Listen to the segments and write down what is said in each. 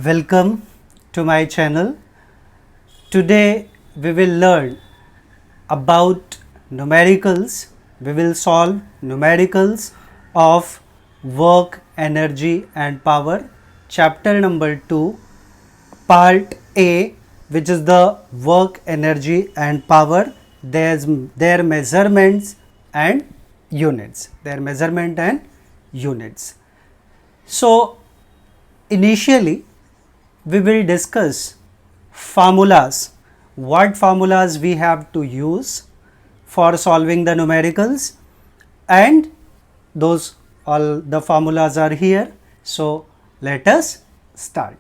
Welcome to my channel. Today we will learn about numericals. We will solve numericals of work, energy and power. Chapter number 2, part A, which is the work, energy and power. Their measurements and units. Their measurement and units. So initially we will discuss formulas, what formulas we have to use for solving the numericals, and those all the formulas are here. So let us start.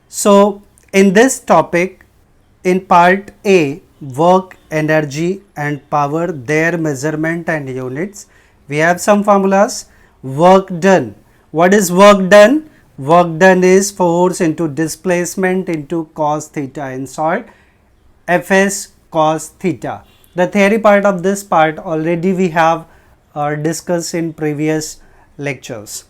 So in this topic, in part A, work, energy and power, their measurement and units, we have some formulas. Work done. What is work done? Work done is force into displacement into cos theta. In short, Fs cos theta. The theory part of this part already we have discussed in previous lectures.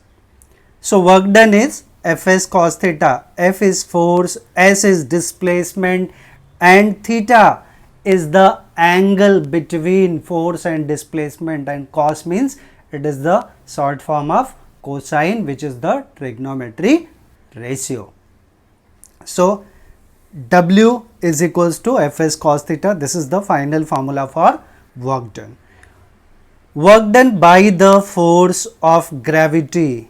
So work done is Fs cos theta. F is force, S is displacement and theta is the angle between force and displacement, and cos means it is the short form of cosine, which is the trigonometry ratio. So W is equals to Fs cos theta. This is the final formula for work done. Work done by the force of gravity.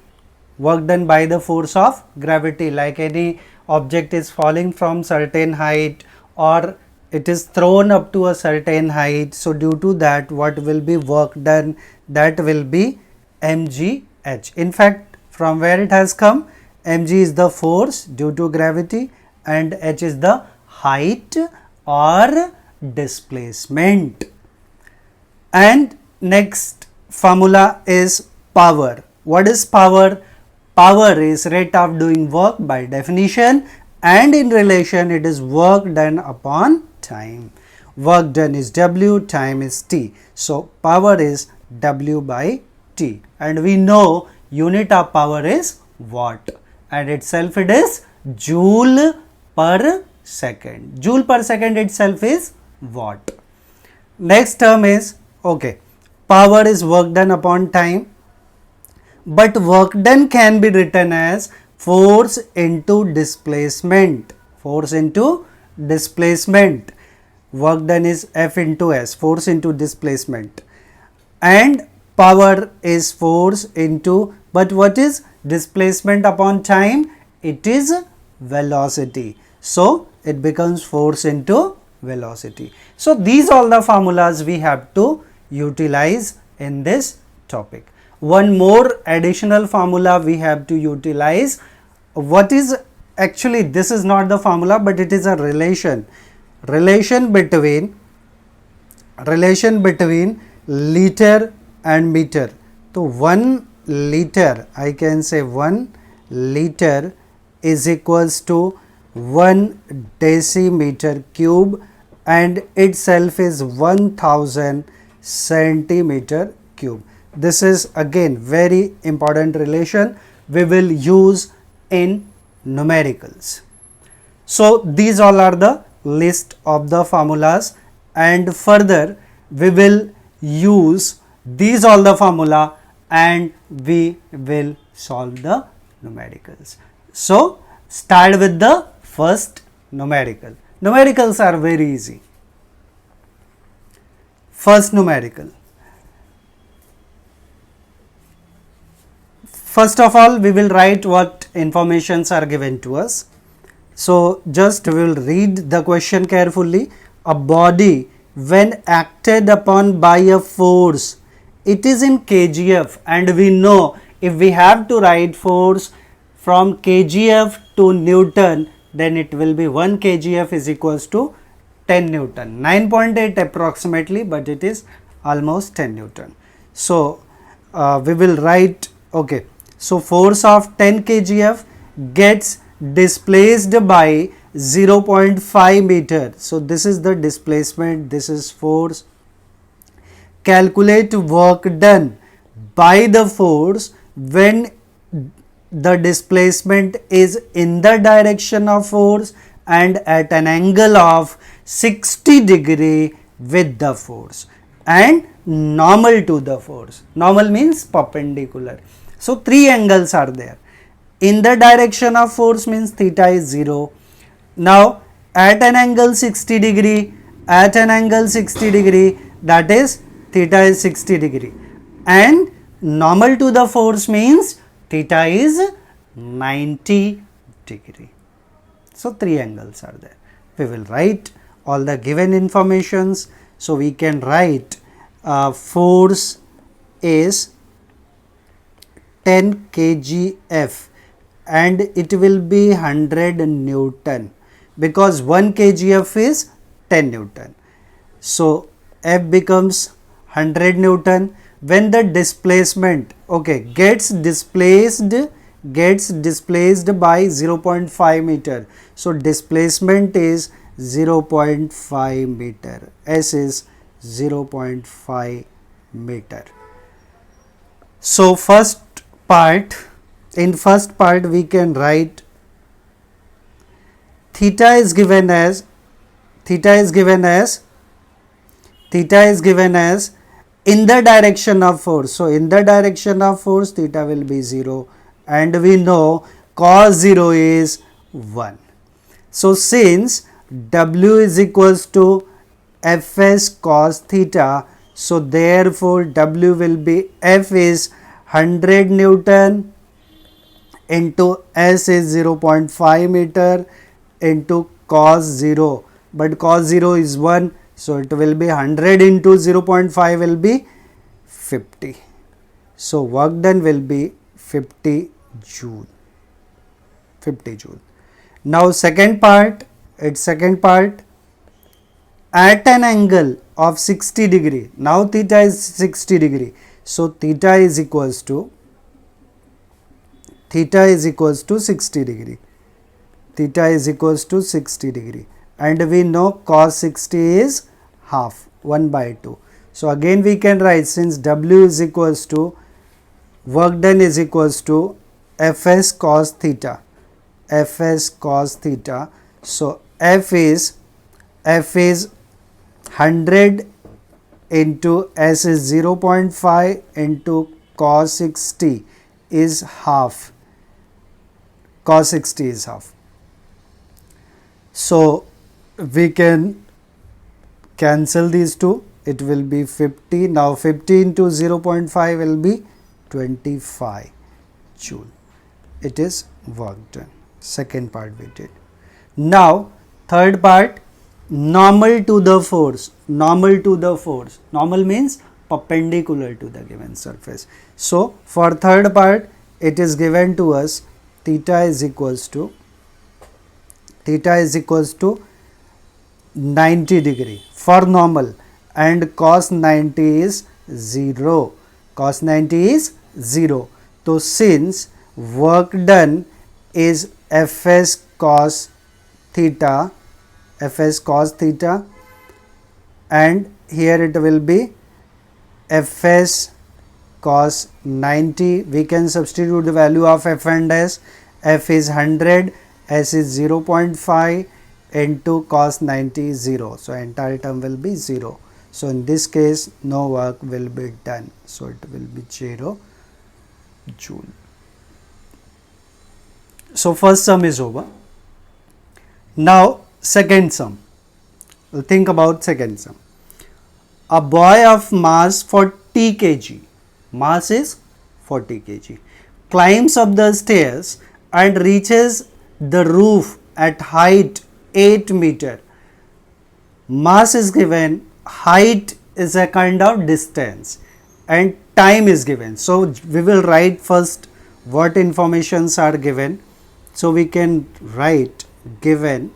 Work done by the force of gravity, like any object is falling from certain height or it is thrown up to a certain height. So due to that, what will be work done? That will be mgh. In fact, from where it has come, mg is the force due to gravity and h is the height or displacement. And next formula is power. What is power? Power is rate of doing work by definition, and in relation it is work done upon time. Work done is W, time is T. So power is W by T, and we know unit of power is watt, and itself it is joule per second. Joule per second itself is watt. Next term is, okay, power is work done upon time, but work done can be written as force into displacement. Force into displacement. Work done is F into S, force into displacement, and power is force into, but what is displacement upon time? It is velocity. So it becomes force into velocity. So these all the formulas we have to utilize in this topic. One more additional formula we have to utilize. What is actually, this is not the formula, but it is a relation between liter and meter. So 1 liter, I can say 1 liter is equals to 1 decimeter cube, and itself is 1000 centimeter cube. This is again very important relation we will use in numericals. So these all are the list of the formulas, and further we will use these all the formula and we will solve the numericals. So start with the first numerical. Numericals are very easy. First numerical. First of all, we will write what informations are given to us. So just we will read the question carefully. A body, when acted upon by a force, it is in kgf, and we know if we have to write force from kgf to Newton, then it will be 1 kgf is equals to 10 Newton. 9.8 approximately, but it is almost 10 Newton. So we will write, okay, so force of 10 kgf gets displaced by 0.5 meter. So this is the displacement, this is force. Calculate work done by the force when the displacement is in the direction of force and at an angle of 60 degree with the force and normal to the force. Normal means perpendicular. So three angles are there. In the direction of force means theta is 0. Now at an angle 60 degree, at an angle 60 degree, that is theta is 60 degree, and normal to the force means theta is 90 degree. So three angles are there. We will write all the given informations. So we can write force is 10 kgf and it will be 100 Newton because 1 kgf is 10 Newton. So F becomes 100 Newton. When the displacement gets displaced by 0.5 meter. So displacement is 0.5 meter. S is 0.5 meter. So in first part we can write theta is given as in the direction of force. So in the direction of force theta will be 0 and we know cos 0 is 1. So since W is equals to Fs cos theta, so therefore W will be F is 100 Newton into S is 0.5 meter into cos 0, but cos 0 is 1, so it will be 100 into 0.5 will be 50. So work done will be 50 Joule. Now second part, at an angle of 60 degree. Now theta is 60 degree. So theta is equals to 60 degree. Theta is equals to 60 degree. And we know cos 60 is half, 1 by 2. So again we can write, since W is equals to work done is equals to Fs cos theta. So F is 100 into S is 0.5 into cos 60 is half. So we can cancel these two, it will be 50. Now 50 into 0.5 will be 25 Joule. It is work done. Second part we did. Now third part, normal to the force. Normal means perpendicular to the given surface. So for third part it is given to us theta is equals to 90 degree for normal and cos 90 is 0. So since work done is Fs cos theta and here it will be Fs cos 90. We can substitute the value of F and S. F is 100, S is 0.5 into cos 90 is 0. So entire term will be 0. So in this case no work will be done. So it will be 0 Joule. So first sum is over. Now second sum. We'll think about second sum. A boy of mass 40 kg, mass is 40 kg, climbs up the stairs and reaches the roof at height 8 meter. Mass is given, height is a kind of distance and time is given. So we will write first what informations are given. So we can write given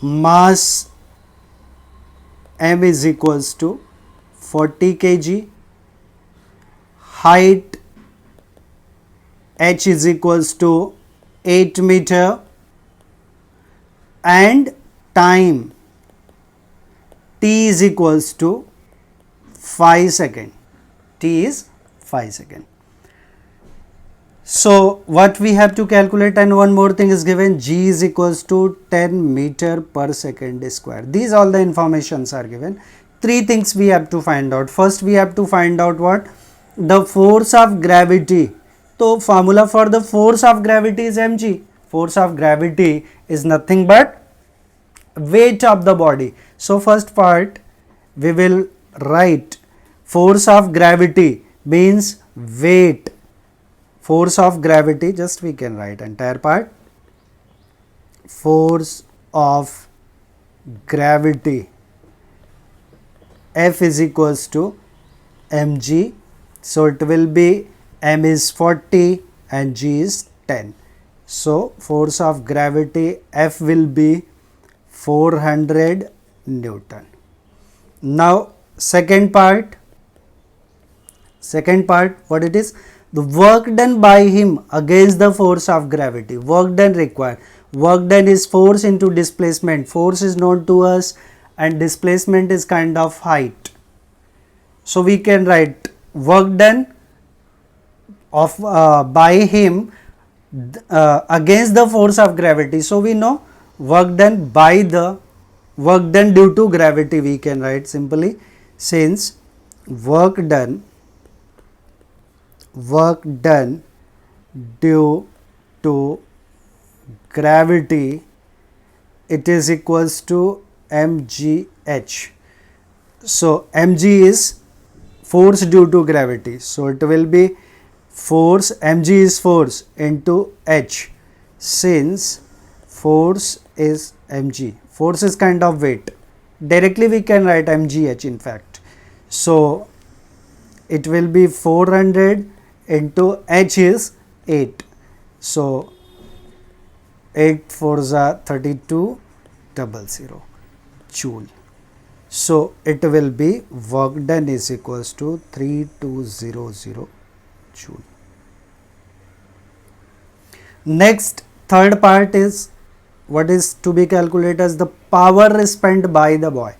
mass m is equals to 40 kg, height h is equals to 8 meter and time t is equals to 5 seconds. T is 5 seconds. So what we have to calculate, and one more thing is given, g is equals to 10 meter per second square. These all the informations are given. Three things we have to find out. First we have to find out what? The force of gravity. So formula for the force of gravity is mg. Force of gravity is nothing but weight of the body. So first part we will write force of gravity means weight. Force of gravity, just we can write entire part, force of gravity F is equals to mg. So it will be m is 40 and g is 10. So force of gravity F will be 400 Newton. Now second part what it is? The work done by him against the force of gravity. Work done required. Work done is force into displacement. Force is known to us and displacement is kind of height. So we can write work done of by him against the force of gravity. So we know work done by the work done due to gravity, we can write simply, since work done due to gravity, it is equals to mgh. So mg is force due to gravity, so it will be force, mg is force into h, since force is mg, force is kind of weight, directly we can write mgh in fact. So it will be 400 into h is 8, so 8 4s are 3200 joule. So it will be work done is equals to 3200 joule. Next, third part is what is to be calculated as the power spent by the boy.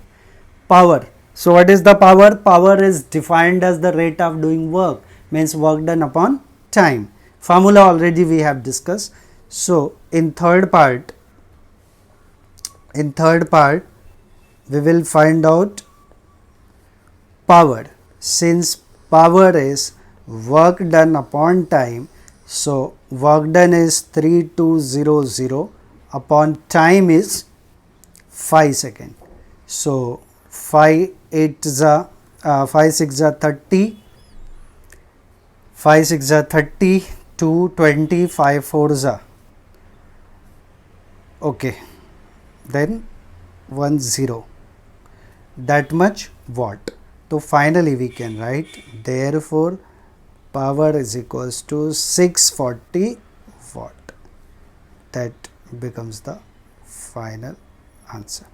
Power. So what is the power? Power is defined as the rate of doing work, means work done upon time. Formula already we have discussed. So in third part we will find out power. Since power is work done upon time, so work done is 3200 upon time is 5 seconds. So 5 8 is 5 6 is 30, 5 6 is 30, 2 20, 5 4 is okay, then 1 0, that much watt. So finally we can write, therefore power is equals to 640 watt. That becomes the final answer.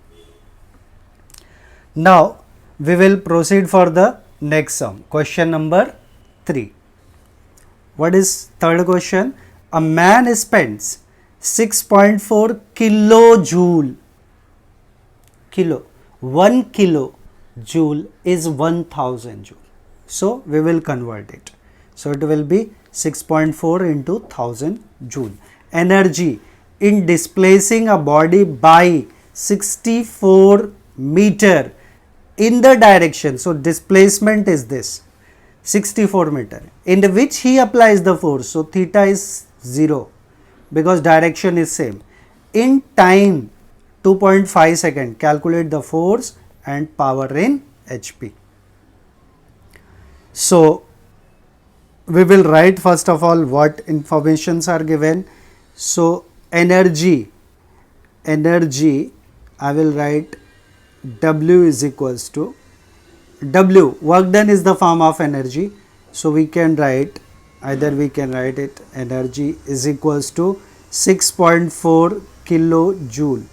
Now we will proceed for the next sum. Question number 3. What is third question? A man spends 6.4 kilojoule. 1 kilojoule is 1000 joule. So we will convert it. So it will be 6.4 into 1000 joule. Energy in displacing a body by 64 meter in the direction. So displacement is this 64 meter in which he applies the force. So theta is 0 because direction is same. In time 2.5 second, calculate the force and power in HP. So we will write first of all what informations are given. So energy I will write W is equals to W, work done is the form of energy. So we can write, either we can write it, energy is equals to 6.4 kilojoule,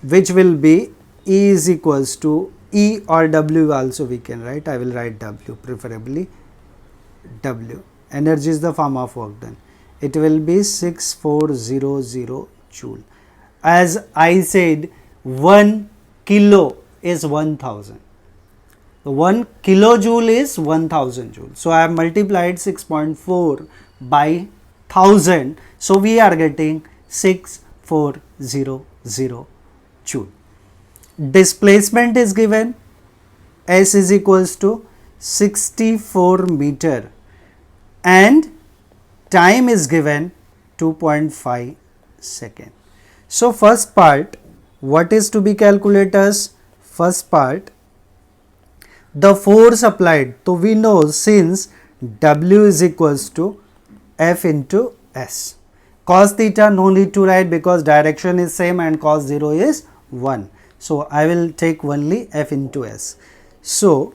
which will be E is equals to E or W also we can write. I will write W, preferably W. Energy is the form of work done. It will be 6400 joule. As I said, 1 kilo is 1000. 1 kilojoule is 1000 joule. So I have multiplied 6.4 by 1000. So we are getting 6400 joule. Displacement is given, S is equals to 64 meter, and time is given 2.5 second. So first part, what is to be calculated? First part, the force applied. So we know, since W is equals to F into S. Cos theta no need to write because direction is same and cos 0 is 1. So I will take only F into S. So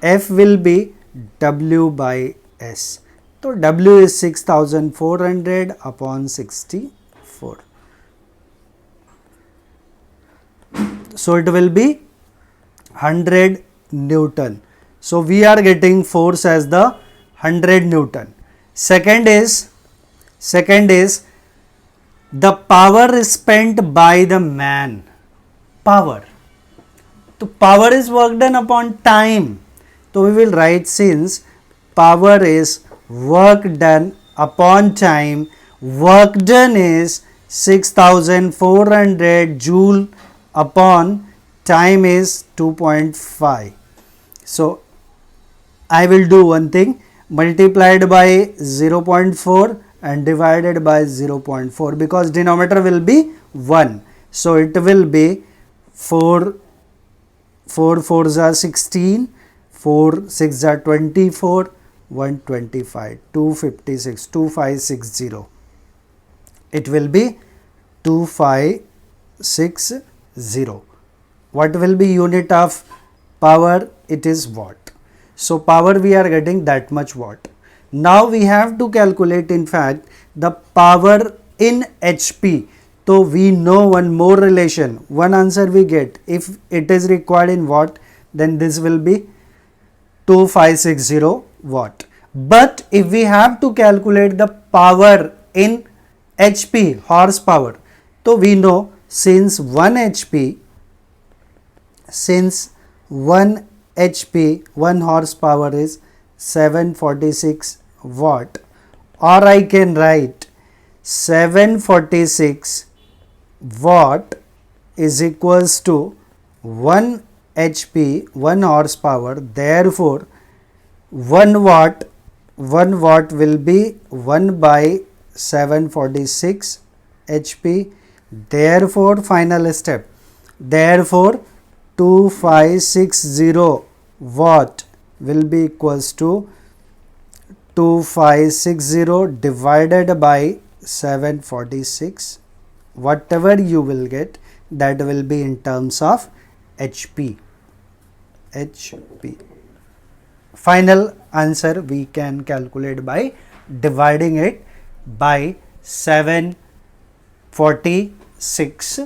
F will be W by S. So W is 6400 upon 64. So it will be 100 Newton. So we are getting force as the 100 Newton. Second is the power spent by the man. Power. So power is work done upon time. So we will write, since power is work done upon time, work done is 6400 joule upon time is 2.5. So I will do one thing, multiplied by 0.4 and divided by 0.4, because denominator will be 1. So it will be 4 4s are 16, 4 6 are 24, 125, 256, 2560. It will be 2560. What will be unit of power? It is watt. So power we are getting that much watt. Now we have to calculate, in fact, the power in HP. So we know one more relation, one answer we get. If it is required in watt, then this will be 2560 watt. But if we have to calculate the power in HP, horsepower, so we know, since 1 HP, 1 horsepower is 746 watt, or I can write 746 watt is equals to 1 HP, 1 horsepower. Therefore 1 watt will be 1 by 746 HP. Therefore final step, therefore 2560 watt will be equals to 2560 divided by 746. Whatever you will get, that will be in terms of HP. Final answer we can calculate by dividing it by 746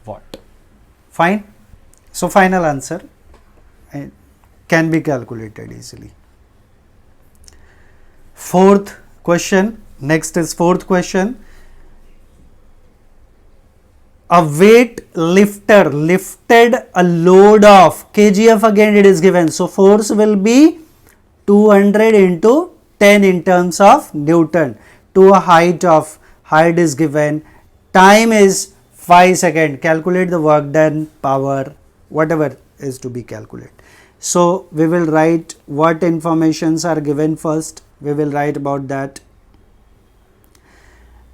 watt. Fine. So final answer can be calculated easily. Fourth question. Next is fourth question. A weight lifter lifted a load of kgf, again it is given. So force will be 200 into 10 in terms of Newton to a height is given. Time is 5 seconds. Calculate the work done, power, whatever is to be calculated. So we will write what informations are given first. We will write about that.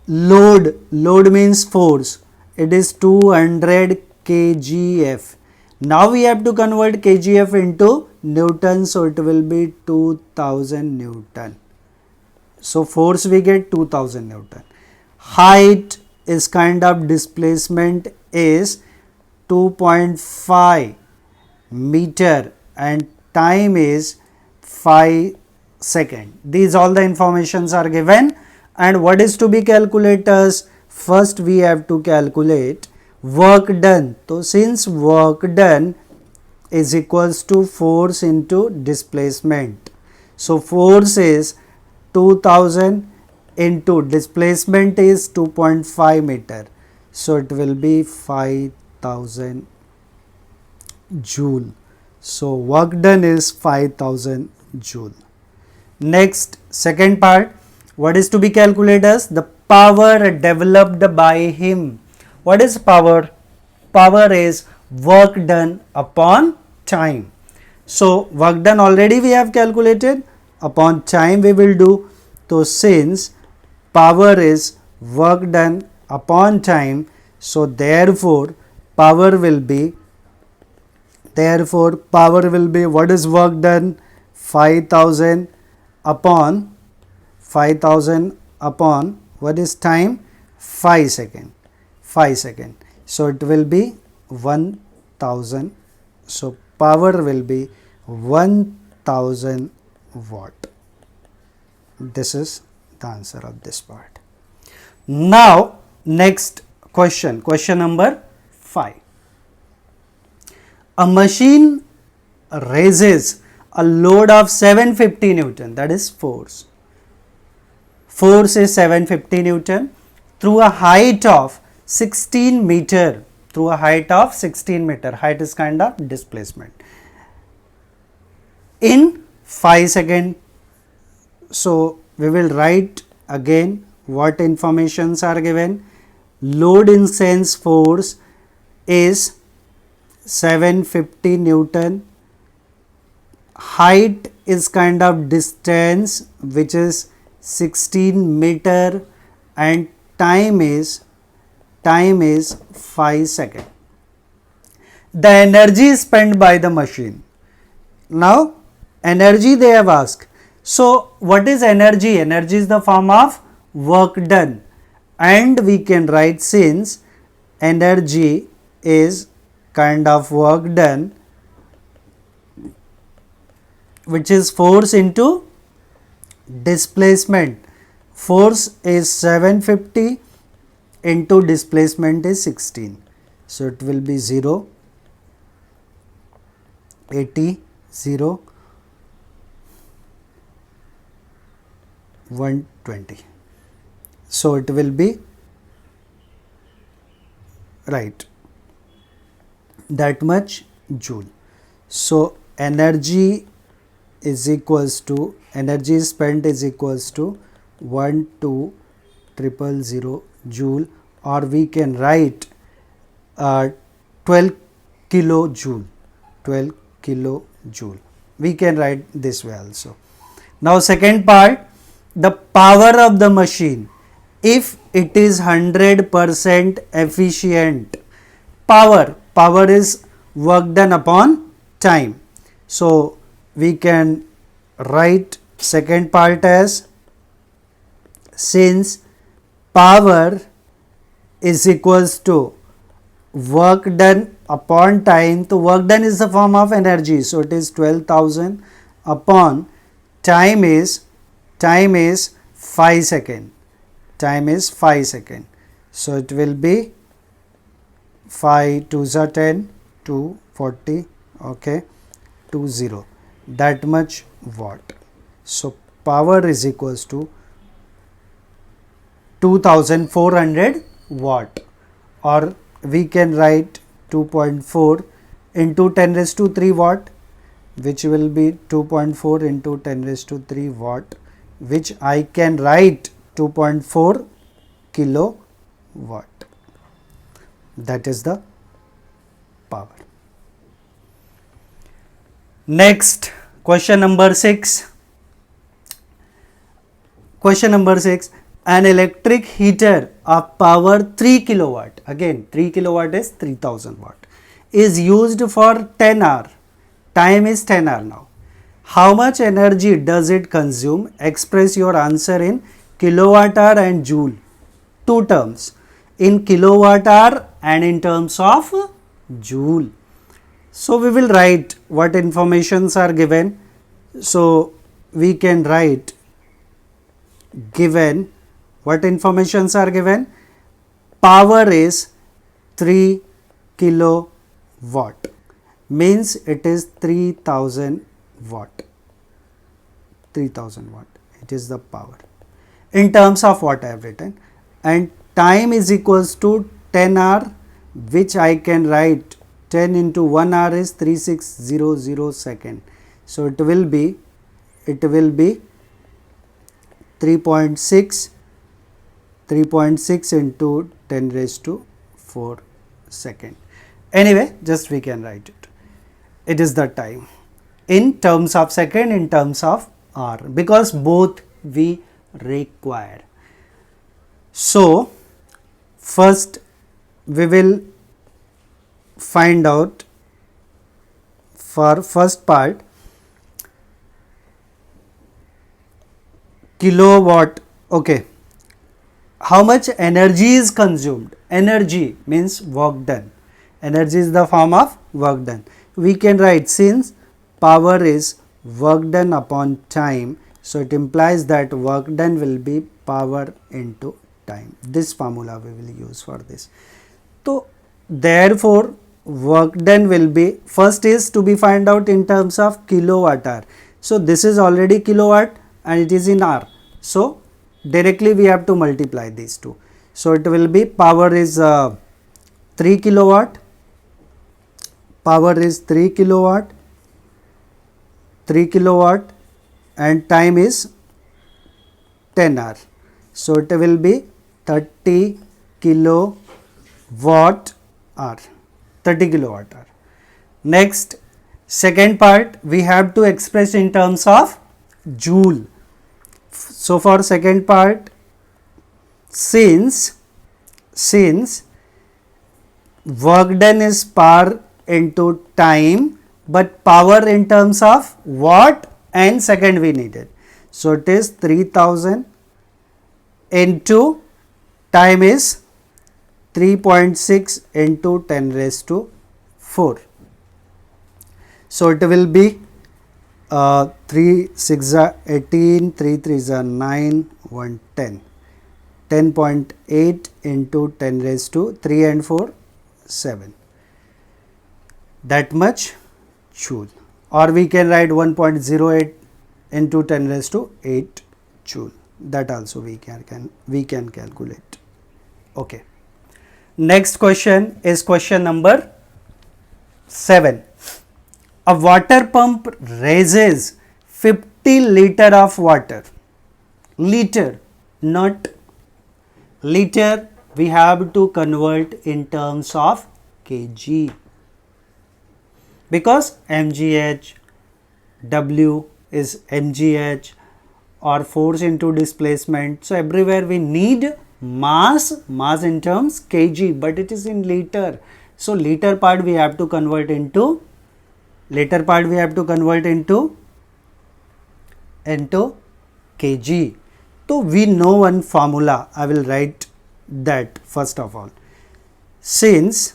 Load means force. It is 200 kgf. Now we have to convert kgf into Newton, so it will be 2000 Newton. So force we get 2000 Newton. Height is kind of displacement is 2.5 meter and time is 5 seconds. These all the informations are given, and what is to be calculated? First we have to calculate work done. So since work done is equals to force into displacement, so force is 2000 into displacement is 2.5 meter, so it will be 5000 joule. So work done is 5000 joule. Next, second part, What is to be calculated as the power developed by him. What is power? Power is work done upon time. So work done already we have calculated, upon time we will do. So since power is work done upon time, so therefore power will be what is work done? 5000 upon what is time? 5 second. So it will be 1000. So power will be 1000 watt. This is the answer of this part. Now next question number 5. A machine raises a load of 750 Newton, that is force. Force is 750 Newton through a height of 16 meter. Height is kind of displacement. In 5 seconds. So we will write again what informations are given. Load in sense force is 750 Newton. Height is kind of distance which is 16 meter and time is 5 seconds. The energy spent by the machine. Now energy they have asked. So what is energy? Energy is the form of work done, and we can write since energy is kind of work done which is force into displacement. Force is 750 into displacement is 16. So it will be 0, 80, 0, 120. So it will be right that much joule. So energy is equals to, energy spent is equals to 12,000 joule, or we can write 12 kilojoule. We can write this way also. Now second part, the power of the machine. If it is 100% efficient, power is work done upon time. So we can write second part as since power is equals to work done upon time. So work done is the form of energy. So it is 12,000 upon time is 5 seconds. So it will be 5 2s are 10, 240, okay, 20, that much watt. So power is equals to 2400 watt, or we can write 2.4 into 10 raised to 3 watt, which will be 2.4 into 10 raised to 3 watt, which I can write 2.4 kilowatt. That is the power. Next, question number 6. An electric heater of power 3 kilowatt, again 3 kilowatt is 3000 watt, is used for 10 hours. Time is 10 hours now. How much energy does it consume? Express your answer in kilowatt hour and joule. Two terms, in kilowatt hour and in terms of joule. So we will write what informations are given. So we can write given, what informations are given? Power is 3 kilowatt, means it is 3000 watt. 3000 watt, it is the power in terms of what I have written, and time is equals to 10 hour, which I can write 10 into 1 hour is 3600 second. So it will be 3.6 into 10 raised to 4 second. Anyway, just we can write it. It is the time in terms of second, in terms of hour, because both we require. So first we will find out for first part kilowatt. Okay, how much energy is consumed? Energy means work done. Energy is the form of work done. We can write, since power is work done upon time, so it implies that work done will be power into time. This formula we will use for this. So therefore work done will be, first is to be find out in terms of kilowatt hour. So this is already kilowatt and it is in hour. So directly we have to multiply these two. So it will be, power is 3 kilowatt, power is 3 kilowatt, 3 kilowatt, and time is 10 hour. So it will be 30 kilowatt hour, 30 kilowatt hour. Next, second part we have to express in terms of joule. So for second part, since work done is power into time, but power in terms of watt and second we needed. So it is 3000 into time is 3.6 into 10 raised to 4. So it will be 3 6 are 18, 3 3 are 9, 1 10. 10.8 into 10 raised to 3 and 4 7. That much joule, or we can write 1.08 into 10 raised to 8 joule. That also we can calculate. Okay. Next question is question number 7. A water pump raises 50 liter of water. Liter, not liter, we have to convert in terms of kg, because mgh, w is mgh, or force into displacement. So everywhere we need mass in terms kg, but it is in liter. So liter part we have to convert into kg. So we know one formula. I will write that first of all. Since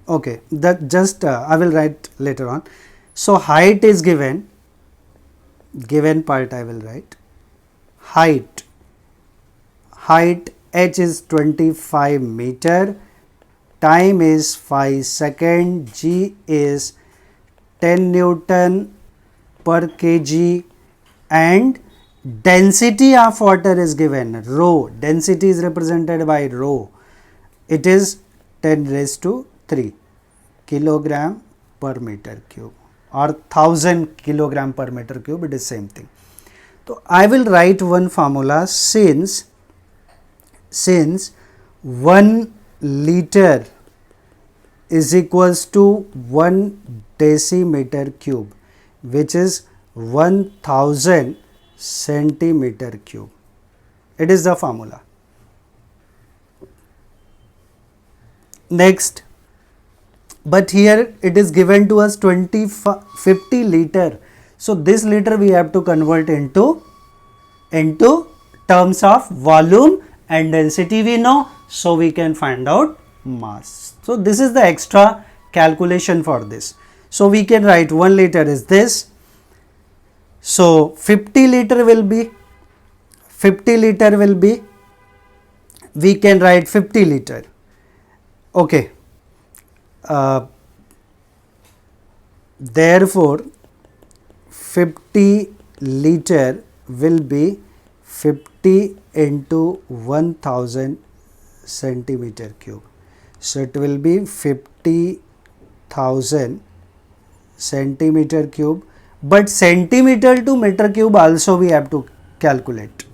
okay, that just I will write later on. So height is given part I will write. Height h is 25 meter, time is 5 second, g is 10 Newton per kg, and density of water is given, rho. Density is represented by rho. It is 10 raised to 3 kilogram per meter cube, or 1000 kilogram per meter cube, it is same thing. So I will write one formula. Since 1 liter is equals to 1 decimeter cube, which is 1000 centimeter cube. It is the formula. Next, but here it is given to us 50 liter. So this liter we have to convert into terms of volume, and density we know, so we can find out mass. So this is the extra calculation for this. So we can write 1 liter is this. So 50 liter will be, we can write 50 liter. Okay. Therefore 50 liter will be 50 into 1000 centimeter cube. So it will be 50,000 centimeter cube, but centimeter to meter cube also we have to calculate,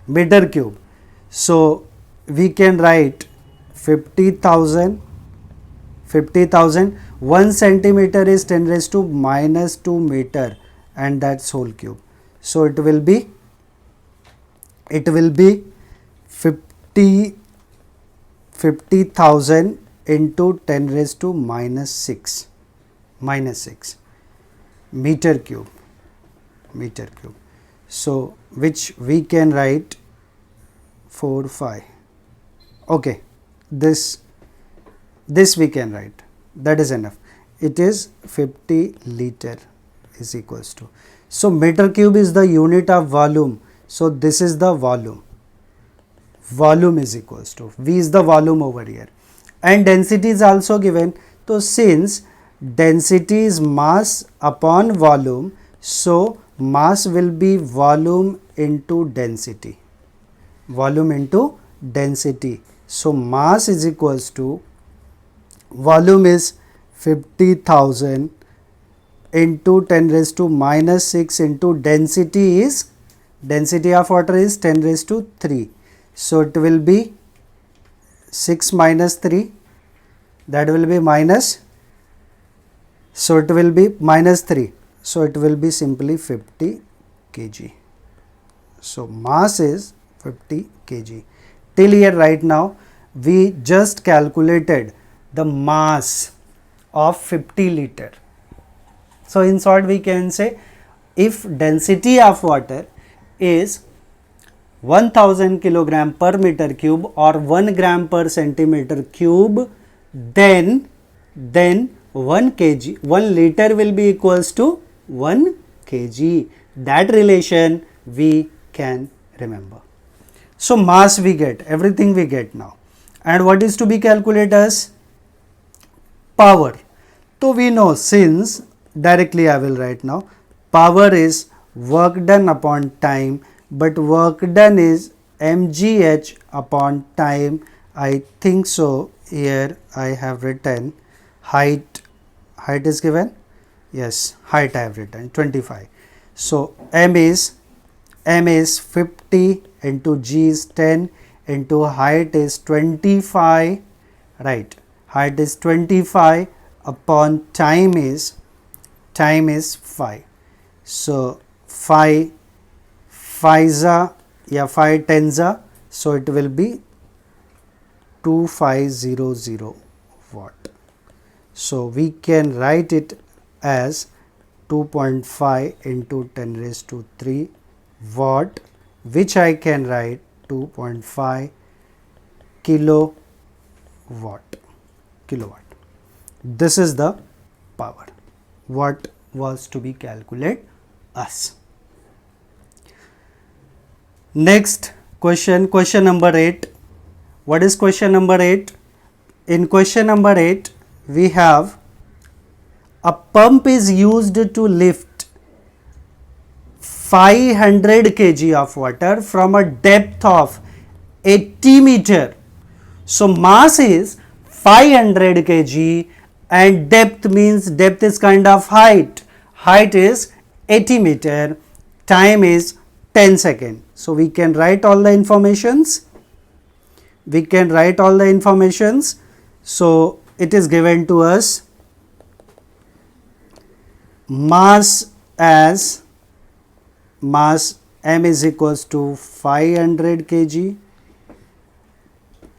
meter cube. So we can write 50,000, 1 centimeter is 10 raised to minus 2 meter, and that's whole cube. So it will be 50,000 into 10 raised to minus 6 meter cube. So which we can write 4, 5. Okay, this we can write, that is enough. It is 50 liter is equals to, so meter cube is the unit of volume, so this is the volume is equals to, V is the volume over here, and density is also given. So since density is mass upon volume, so mass will be volume into density, so mass is equals to, volume is 50,000 into 10 raised to minus 6 into density of water is 10 raised to 3. So it will be 6 minus 3, that will be minus, so it will be minus 3. So it will be simply 50 kg. So mass is 50 kg. Till here right now we just calculated the mass of 50 liter. So in short we can say, if density of water is 1000 kilogram per meter cube or 1 gram per centimeter cube, then 1 kg, 1 liter will be equals to 1 kg. That relation we can remember. So mass we get, everything we get now. And what is to be calculated as power? So we know, since directly I will write now, power is work done upon time, but work done is mgh upon time. I think so. Here I have written height is given, yes, height I have written 25. So m is 50 into g is 10 into height is 25, right, height is 25 upon time is 5. So 5 tens, so it will be 2500 watt. So we can write it as 2.5 into 10 raised to 3 watt, which I can write 2.5 kilowatt. This is the power what was to be calculated us. Next question, question number 8. What is question number 8? In question number 8 we have, a pump is used to lift 500 kg of water from a depth of 80 meter. So mass is 500 kg and depth means depth is kind of height. Height is 80 meter. Time is 10 seconds. So we can write all the informations. So it is given to us mass as m is equals to 500 kg,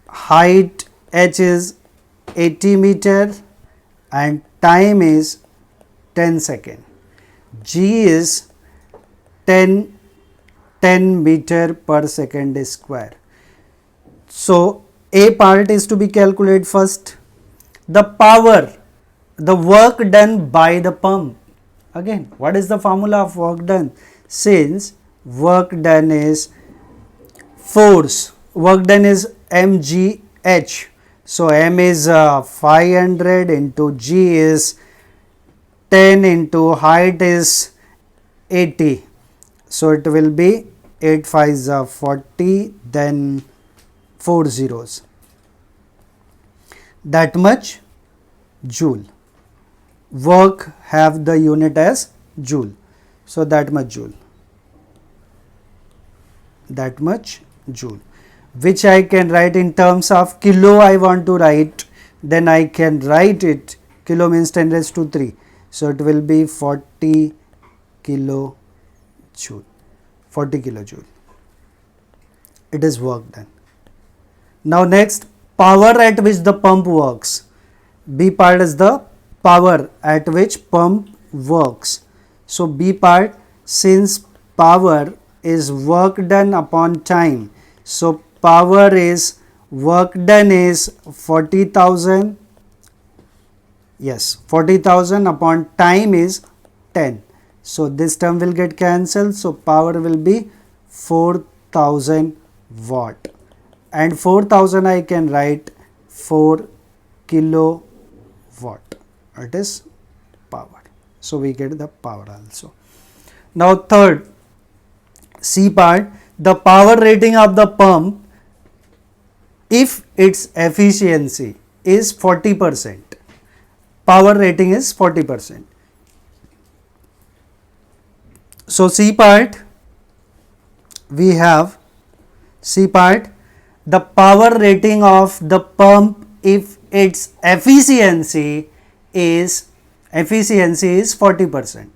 height h is 80 meter and time is 10 seconds. G is 10 meter per second square. So a part is to be calculated first. The power, the work done by the pump. Again, what is the formula of work done? Since work done is force, work done is mgh. So m is 500 into g is 10 into height is 80. So it will be 8 5s are 40, then 4 zeros. That much joule. Work have the unit as joule. So that much joule, which I can write in terms of kilo. I want to write, then I can write it, kilo means 10 raised to 3, so it will be 40 kilojoule. It is work done. Now next, power at which the pump works. B part is the power at which pump works. So B part, since power is work done upon time, so power is work done is 40,000. Yes, 40,000 upon time is 10. So this term will get cancelled. So power will be 4,000 watt, and 4,000 I can write 4 kilowatt. It is power. So we get the power also. Now third, C part, the power rating of the pump if its efficiency is 40%. Power rating is 40%. So C part, we have C part, the power rating of the pump if its efficiency is 40%.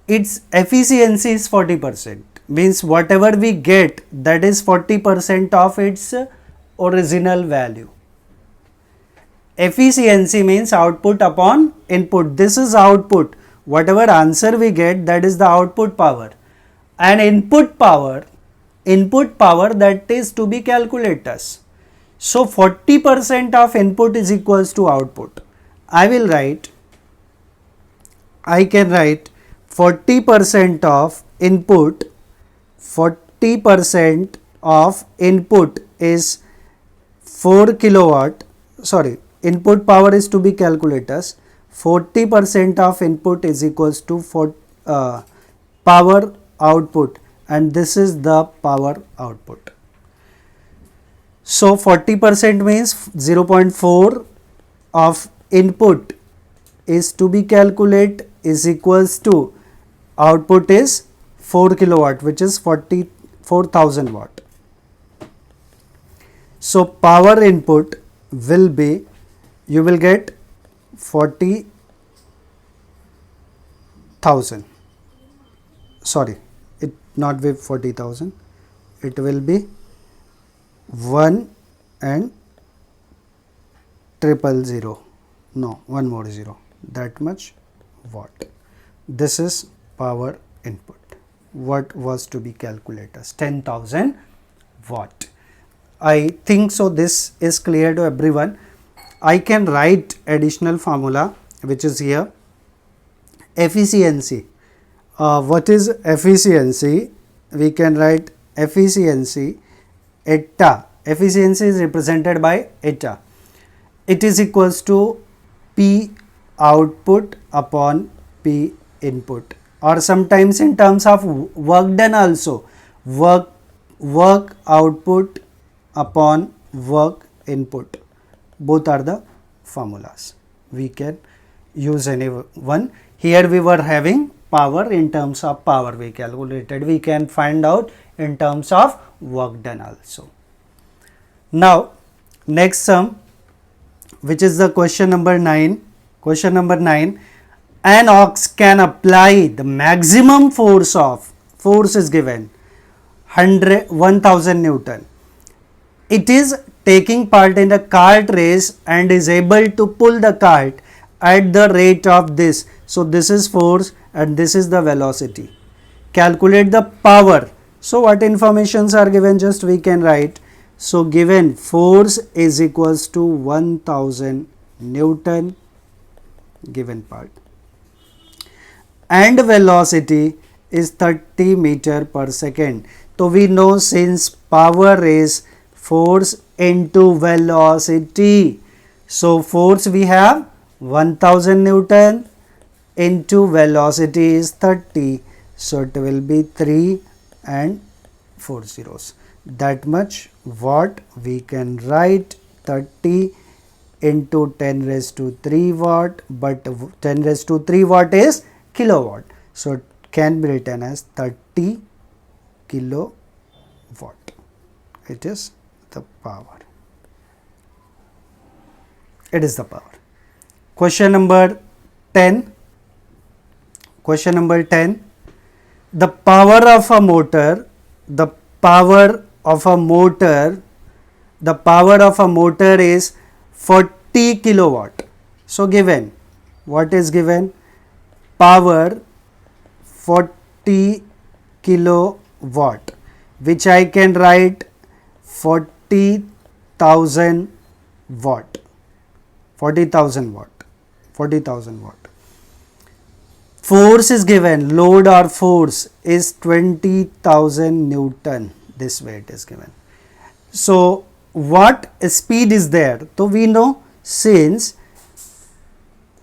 Its efficiency is 40%, means whatever we get, that is 40% of its original value. Efficiency means output upon input. This is output. Whatever answer we get, that is the output power, and input power that is to be calculated. So 40% of input is equals to output. I can write 40% of input. 40% of input is 4 kilowatt. Sorry, input power is to be calculated. 40% of input is equals to power output, and this is the power output. So 40% means 0.4 of input is to be calculated is equals to output is 4 kilowatt, which is 44,000 watt. So power input will be, you will get 40,000. Sorry, it not be 40,000. It will be 1 and 000. No, one more 0. That much watt. This is power input. What was to be calculated as 10,000 watt. I think so this is clear to everyone. I can write additional formula which is here. Efficiency. What is efficiency? We can write efficiency eta. Efficiency is represented by eta. It is equals to P output upon P input, or sometimes in terms of work done also, work output upon work input. Both are the formulas. We can use any one. Here we were having power, in terms of power we calculated. We can find out in terms of work done also. Now next sum, which is the question number 9. Question number 9. An ox can apply the maximum force is given 1000 Newton. It is taking part in a cart race and is able to pull the cart at the rate of this. So this is force and this is the velocity. Calculate the power. So what informations are given, just we can write. So given force is equals to 1000 Newton, given part, and velocity is 30 meter per second. So we know since power is force into velocity, so force we have 1000 Newton into velocity is 30, so it will be 3 and 4 zeros. That much watt we can write. 30 into 10 raised to 3 watt, but 10 raised to 3 watt is kilowatt. So it can be written as 30 kilowatt. It is the power. It is the power. Question number 10. Question number 10. The power of a motor, the power of a motor, the power of a motor is 40 kilowatt. So given, what is given? Power 40 kilowatt, which I can write 40,000 watt. 40,000 watt. 40,000 watt. Force is given, load or force is 20,000 Newton. This way it is given. So what speed is there? So we know, since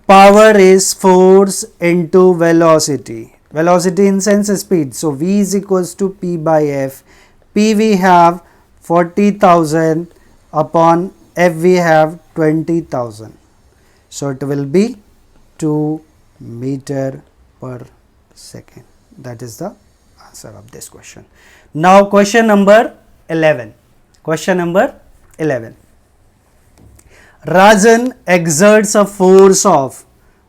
power is force into velocity, velocity in sense speed, so V is equals to P by F. P we have 40,000 upon F we have 20,000. So it will be 2 meter per second. That is the answer of this question. Now question number 11. Question number 11. Rajan exerts a force of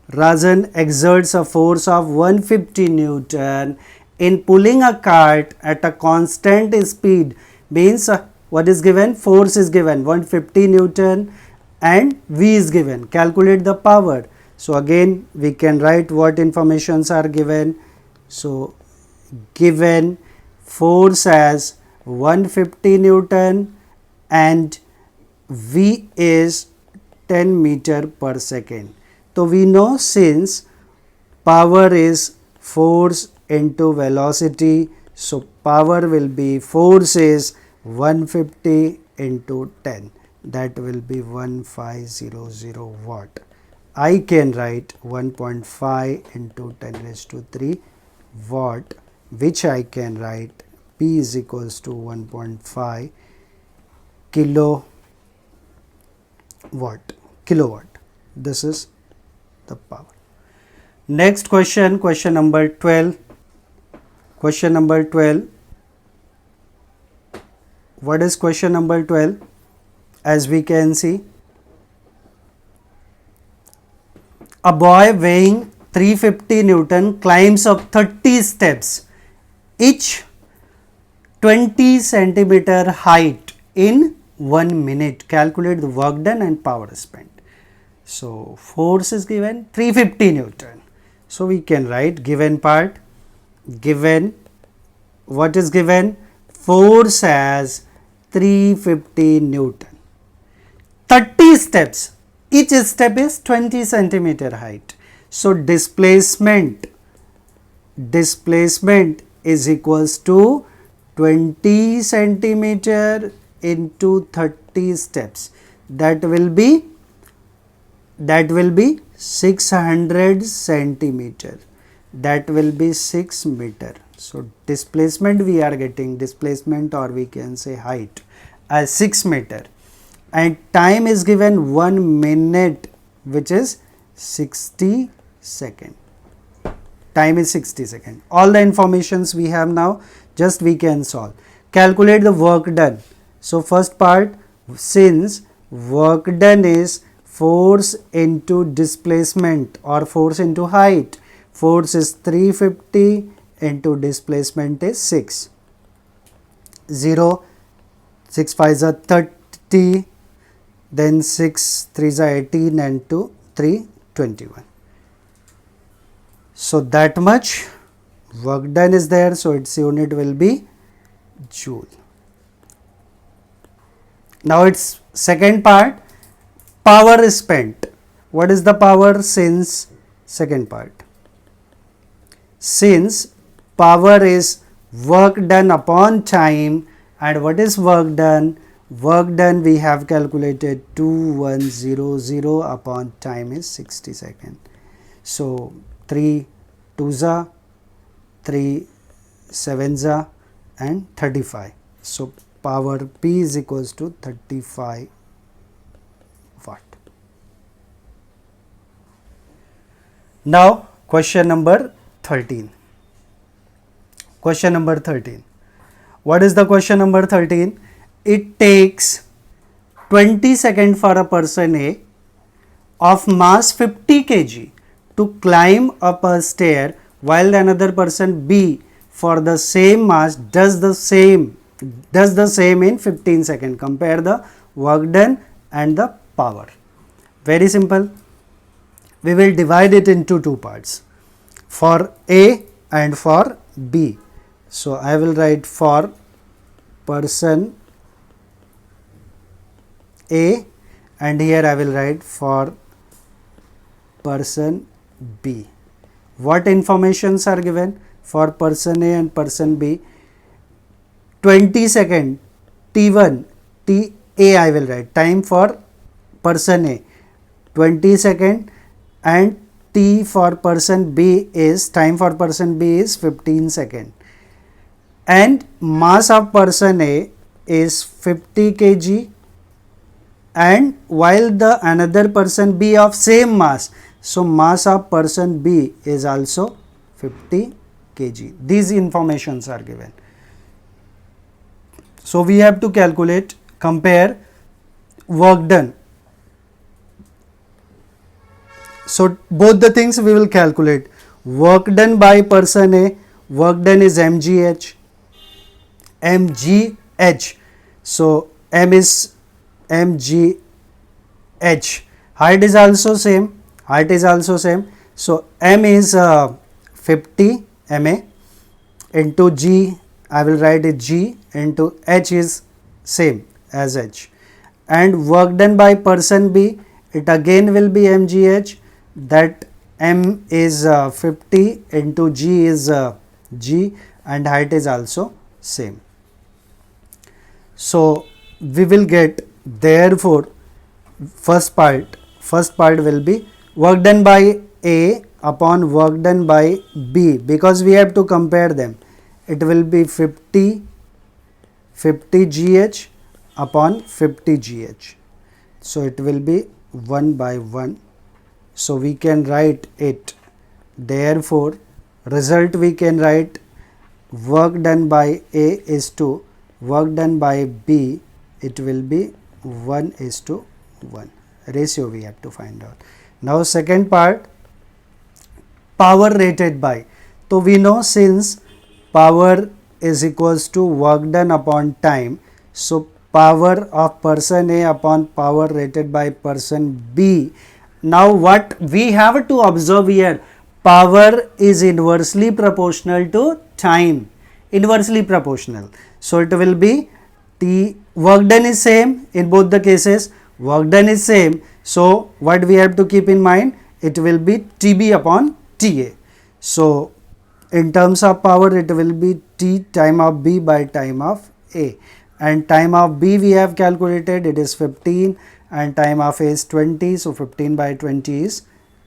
150 Newton in pulling a cart at a constant speed. Means what is given? Force is given 150 Newton and V is given. Calculate the power. So again we can write what informations are given. So given force as 150 Newton and V is 10 meter per second. So we know, since power is force into velocity, so power will be, force is 150 into 10, that will be 1500 watt. I can write 1.5 into 10 raised to 3 watt, which I can write P is equals to 1.5 kilowatt. This is the power. Next question, question number 12. Question number 12. What is question number 12? As we can see, a boy weighing 350 Newton climbs up 30 steps, each 20 centimeter height in 1 minute. Calculate the work done and power spent. So force is given 350 Newton. So we can write given part, given, what is given? Force as 350 Newton. 30 steps, each step is 20 centimeter height. So displacement is equals to 20 centimeter into 30 steps. That will be 600 centimeter. That will be 6 meter. So displacement we are getting, displacement, or we can say height, as 6 meter, and time is given 1 minute, which is 60 seconds. Time is 60 seconds. All the informations we have now, just we can solve. Calculate the work done. So first part, since work done is force into displacement or force into height, force is 350 into displacement is 6. 0, 6 5s are 30, then 6 3s are 18 and 2 3 21. So that much work done is there, so its unit will be joule. Now its second part, power is spent. What is the power? Since second part, since power is work done upon time, and what is work done? Work done we have calculated 2100 upon time is 60 seconds. So 3 2s are 3 7s are and 35. So power P is equals to 35 watt. Now question number 13. Question number 13. What is the question number 13? It takes 20 seconds for a person A of mass 50 kg to climb up a stair, while another person B for the same mass does the same in 15 seconds. Compare the work done and the power. Very simple. We will divide it into two parts, for A and for B. So I will write for person A, and here I will write for person B. What informations are given for person A and person B? 20 second T1, TA I will write, time for person A 20 second, and T for person B is, time for person B is 15 second, and mass of person A is 50 kg, and while the another person B of same mass, so mass of person B is also 50 kg. These informations are given. So we have to calculate, compare work done. So both the things we will calculate. Work done by person A, work done is mgh. So m is mgh. Height is also same. So m is 50 ma into g, I will write it g, into h is same as h. And work done by person B, it again will be mgh, that m is 50 into g is g, and height is also same. So we will get, therefore first part will be work done by A upon work done by B, because we have to compare them. It will be 50 gh upon 50 gh. So it will be 1 by 1. So we can write it, therefore result we can write work done by A is to work done by B, it will be 1:1. Ratio we have to find out. Now second part, power rated by. So we know, since power is equals to work done upon time, so power of person A upon power rated by person B. Now what we have to observe here, power is inversely proportional to time, inversely proportional. So it will be T, work done is same in both the cases, work done is same. So what we have to keep in mind, it will be TB upon TA. So in terms of power, it will be T time of B by time of A, and time of B we have calculated, it is 15, and time of A is 20, so 15 by 20 is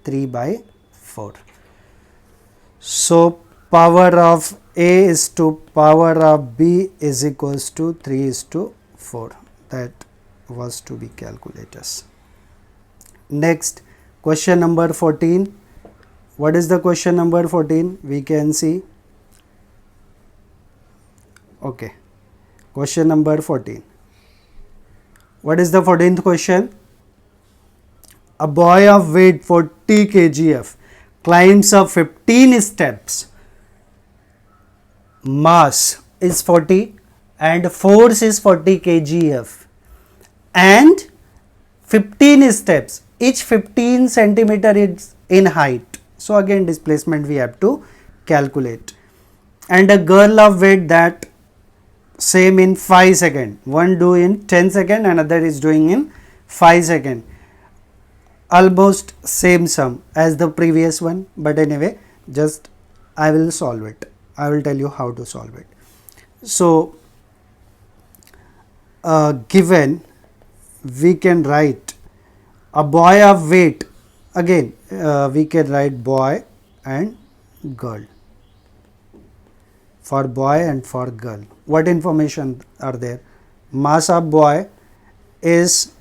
3 by 4. So power of A is to power of B is equals to 3:4. That was to be calculated. Next, question number 14. What is the question number 14? We can see. Okay. Question number 14. What is the 14th question? A boy of weight 40 kgf climbs up 15 steps. Mass is 40 and force is 40 kgf, and 15 steps, each 15 centimeter is in height. So again displacement we have to calculate, and a girl of weight that same in 5 seconds, one do in 10 seconds, another is doing in 5 seconds, almost same sum as the previous one, but anyway just I will solve it, I will tell you how to solve it. So given, we can write a boy of weight, again we can write boy and girl, for boy and for girl. What information are there? Mass of boy is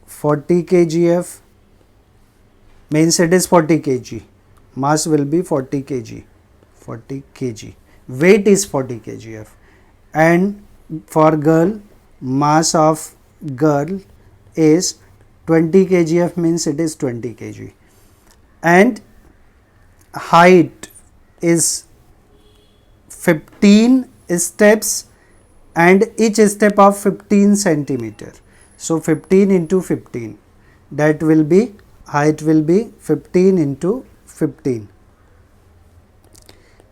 40 kgf, means it is 40 kg, mass will be 40 kg 40 kg. Weight is 40 kgf. And for girl, mass of girl is 20 kgf, means it is 20 kg. And height is 15 steps and each step of 15 centimeter. So 15 into 15, that will be, height will be 15 into 15.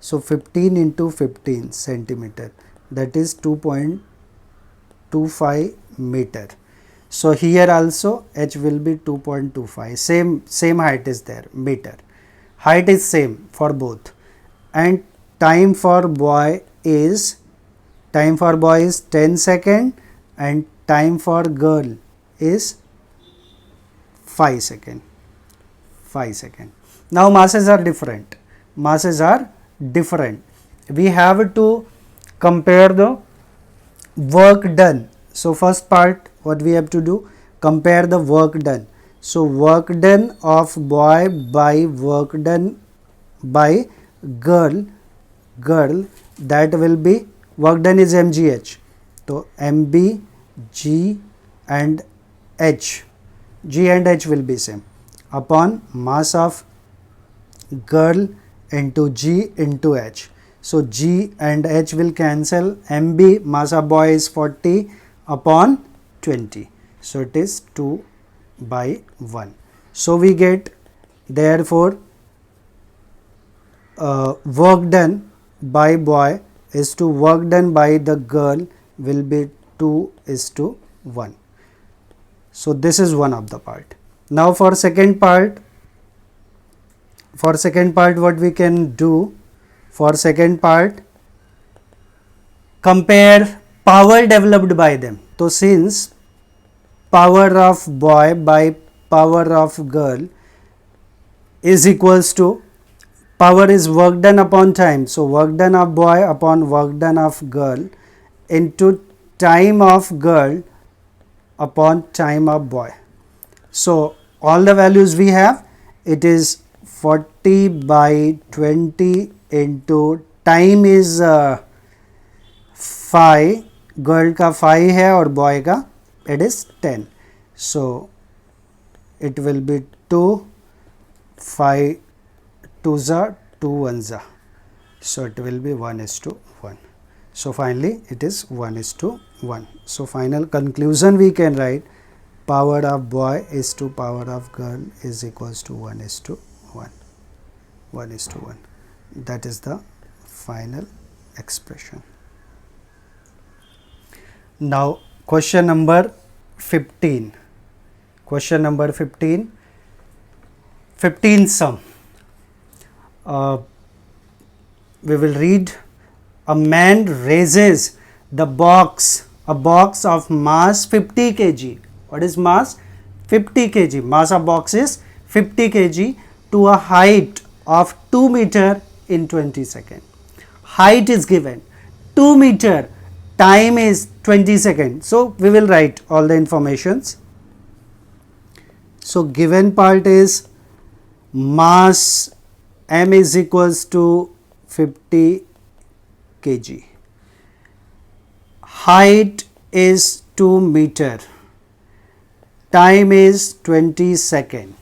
So 15 into 15 centimeter, that is 2.25 meter. So here also h will be 2.25, same height is there, meter. Height is same for both. And time for boy is 10 second and time for girl is 5 second. Now masses are different. We have to compare the work done. So first part, what we have to do, compare the work done. So work done of boy by work done by girl, that will be, work done is mgh. So mb, g and h, will be same, upon mass of girl into g into h. So g and h will cancel. mb, mass of boy, is 40 upon 20. So it is 2 by 1. So we get, therefore work done by boy is to work done by the girl will be 2:1. So this is one of the part. Now for second part, what we can do, for second part, compare power developed by them. So since power of boy by power of girl is equals to, power is work done upon time, so work done of boy upon work done of girl into time of girl upon time of boy. So all the values we have, it is 40 by 20 into time is 5, girl का 5 है और boy का it is 10. So it will be 2, 5 2s are 2 1s are. So it will be 1:1. So finally it is 1:1. So final conclusion we can write, power of boy is to power of girl is equals to 1:1. 1:1. That is the final expression. Now question number 15. Question number 15. 15 sum. We will read. A man raises a box of mass 50 kg. What is mass? 50 kg. Mass of box is 50 kg to a height of 2 meter in 20 seconds. Height is given 2 meter, time is 20 seconds. So we will write all the informations. So given part is mass m is equals to 50 kg. Height is 2 meter. Time is 20 seconds.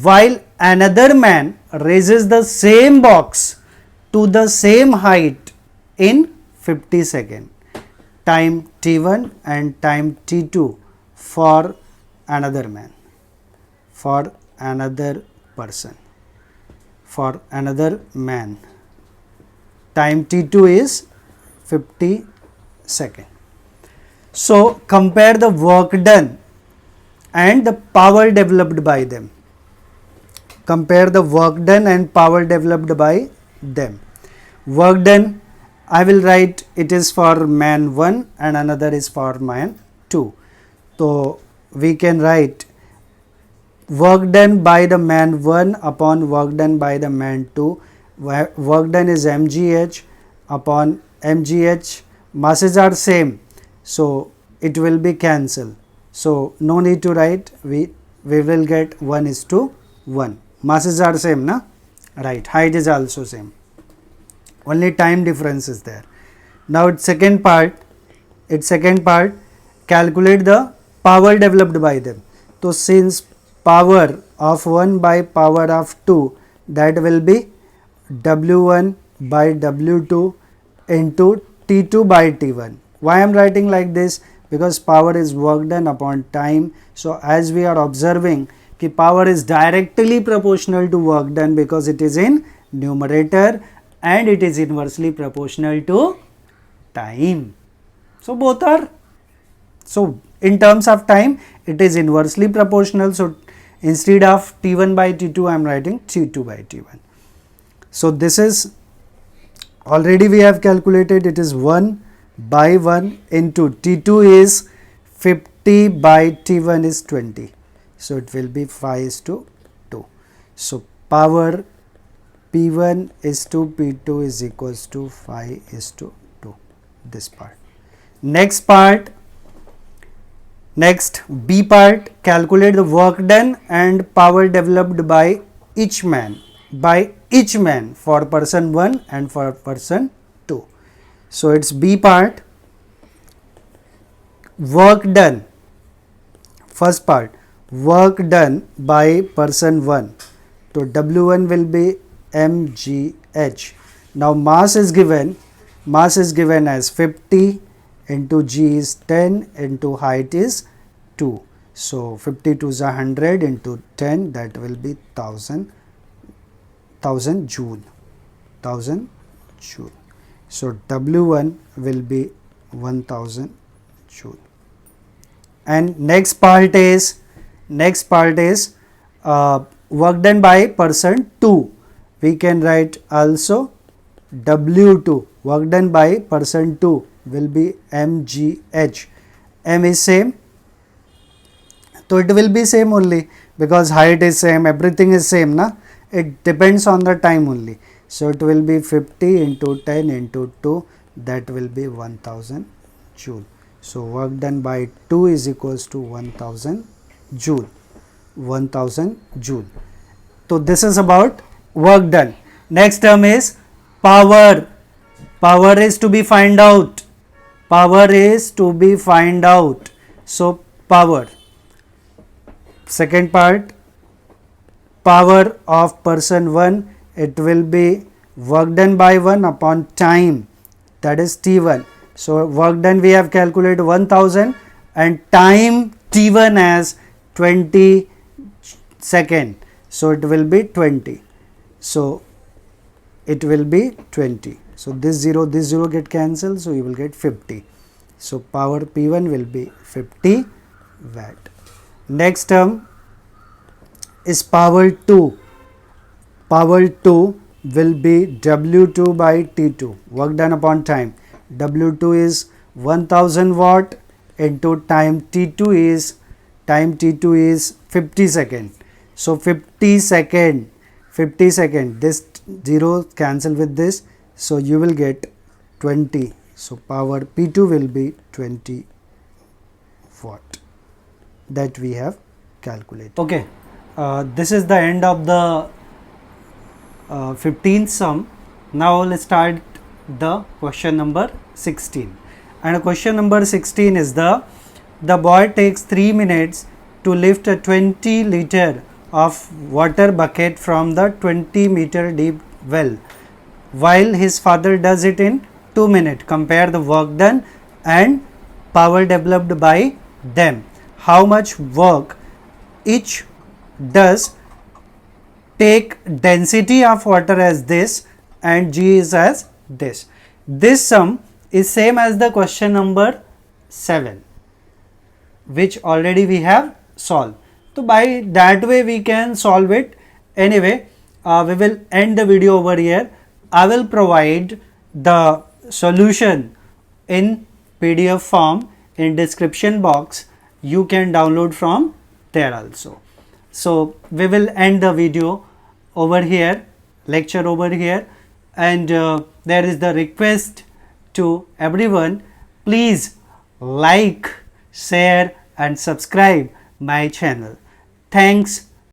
While another man raises the same box to the same height in 50 seconds. Time t1 and time t2 for another man, for another person, for another man. Time t2 is 50 seconds. So compare the work done and the power developed by them. Compare the work done and power developed by them. Work done, I will write it is for man 1 and another is for man 2. So we can write work done by the man 1 upon work done by the man 2. Work done is mgh upon mgh. Masses are same, so it will be cancelled. So no need to write. We will get 1:1. Masses are same, na? Right. Height is also same. only time difference is there. Now its second part, calculate the power developed by them. So since power of 1 by power of 2, that will be W1 by W2 into T2 by T1. Why I am writing like this? Because power is work done upon time. So as we are observing, ki power is directly proportional to work done because it is in numerator and it is inversely proportional to time. So both are, so in terms of time it is inversely proportional. So instead of T1 by T2 I am writing T2 by T1. So this is already we have calculated, it is 1 by 1 into T2 is 50 by T1 is 20. So it will be 5:2. So power P1 is to P2 is equals to 5:2. This part. Next B part, calculate the work done and power developed by each man for person 1 and for person 2. So it's B part, work done. First part, work done by person 1. So W1 will be mgh. Now mass is given as 50 into g is 10 into height is 2. So 52 is 100 into 10, that will be 1000 joule. So W1 will be 1000 joule. And next part is work done by person 2. We can write also W2, work done by person 2 will be mgh. M is same, so it will be same only because height is same, everything is same na, it depends on the time only. So it will be 50 into 10 into 2, that will be 1000 joule. So work done by 2 is equals to 1000 joule. So this is about work done. Next term is power. Power is to be find out. So power. Second part, power of person 1, it will be work done by 1 upon time, that is T1. So work done we have calculated 1000 and time T1 as 20 second. So it will be 20. So it will be 20. So this 0 get cancelled, so you will get 50. So power P1 will be 50 watt. Next term is power 2. Power 2 will be W2 by T2, work done upon time. W2 is 1000 watt into time T2 is 50 second. So 50 second, this 0 cancel with this, so you will get 20. So power P2 will be 20 watt, that we have calculated. Okay, this is the end of the 15th sum. Now let's start the question number 16. And question number 16 is the boy takes 3 minutes to lift a 20 liter of water bucket from the 20 meter deep well, while his father does it in 2 minutes. Compare the work done and power developed by them. How much work each does? Take density of water as this and G is as this. This sum is same as the question number 7, which already we have solved. So by that way we can solve it. Anyway, we will end the video over here. I will provide the solution in PDF form in description box. You can download from there also. So we will end the video over here, lecture over here, and there is the request to everyone, please like, share and subscribe my channel. Thanks